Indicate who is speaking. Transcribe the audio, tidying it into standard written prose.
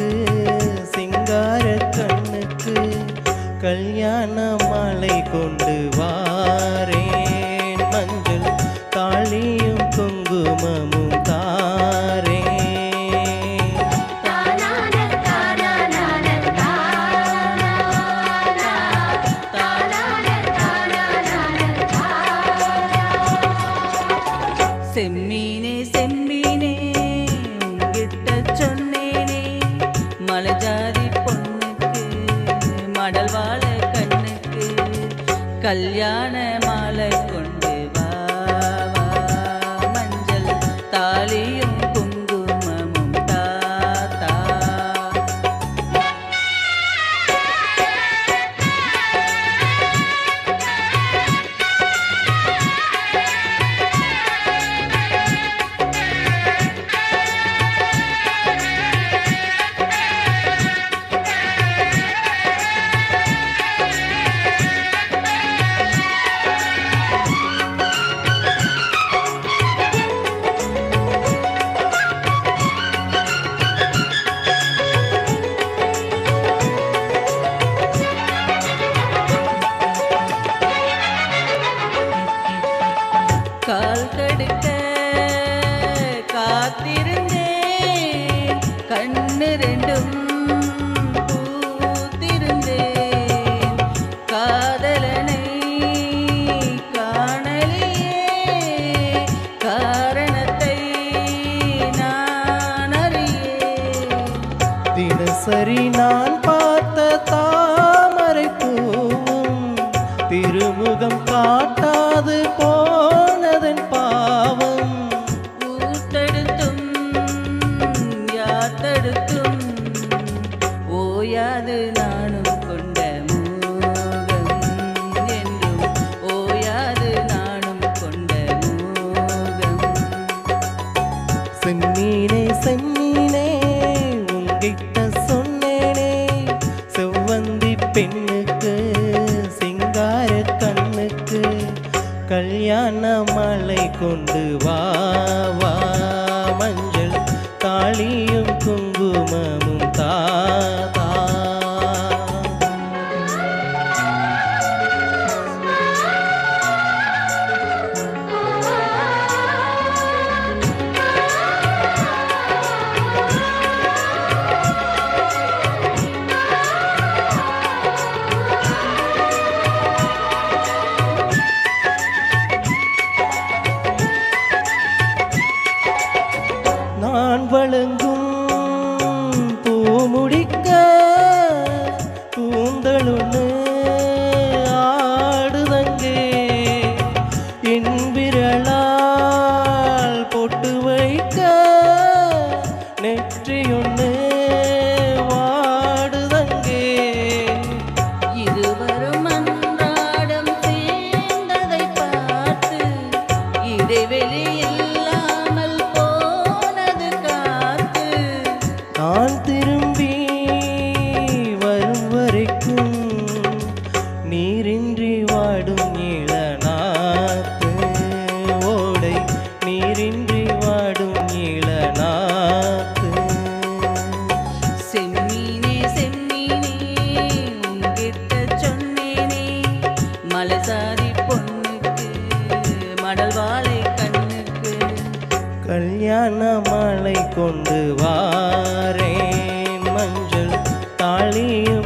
Speaker 1: பெண்ணுக்கு சிங்கார கண்ணுக்கு கல்யாண மாலை கொண்டு வாரேன் மஞ்சள் தாலியும் குங்குமமும் தாரேன்.
Speaker 2: செம்மீனே செம்மீனே உங்கிட்ட சொன்னேனே மலைஜாதி பொண்ணுக்கு மடல் வாழ கண்ணுக்கு கல்யாண மாலை கொண்டு வா வா மஞ்சள் தாலியும் குங்குமமும் தாத்தா. கால் கடுக்க காத்திருந்தேன் கண்ணு ரெண்டும் பூத்திருந்தேன் காதலனை காணலியே காரணத்தை நான் அறியேன்.
Speaker 1: தினசரி நான் பார்த்த தாமரை பூவும் திருமுகம் காட்டாது போனதன் பாவம்.
Speaker 2: ஊத்தெடுத்தும் யாத்தெடுத்தும் ஓயாது நானும் கொண்ட மோகம் என்றும் ஓயாது நானும் கொண்ட மோகம்.
Speaker 1: செம்மீனே செம்மீனே உங்கிட்ட சொன்னேனே செவ்வந்தி பெண்ணுக்கு சிங்கார கண்ணுக்கு கல்யாண மாலை கொண்டு வா வா மஞ்சள் தாலியும் குங்குமமும் தாத்தா. நான் வழங்கும் பூமுடிக்க கூந்தலுன்னு ஆடுதங்கே என் விரலால் பொட்டு வைக்க நெற்றியொன்னு வாடுதங்கே.
Speaker 2: இருவரும் அன்றாடம் சேர்ந்ததை பார்த்து இடைவெளி இல்லாமல் போனது காத்து.
Speaker 1: நான் திரும்பி வரும் வரைக்கும் நீரின்றி வாடும் இளநாத்து ஓடை நீரின்றி வாடும் இளநாத்து.
Speaker 2: செம்மீனே செம்மீனே உங்கிட்ட சொன்னேனே மலைசாதி பொண்ணுக்கு மடல் வாழை கண்ணுக்கு
Speaker 1: கல்யாண மாலை கொண்டு வாரேன் மஞ்சள் தாலியும்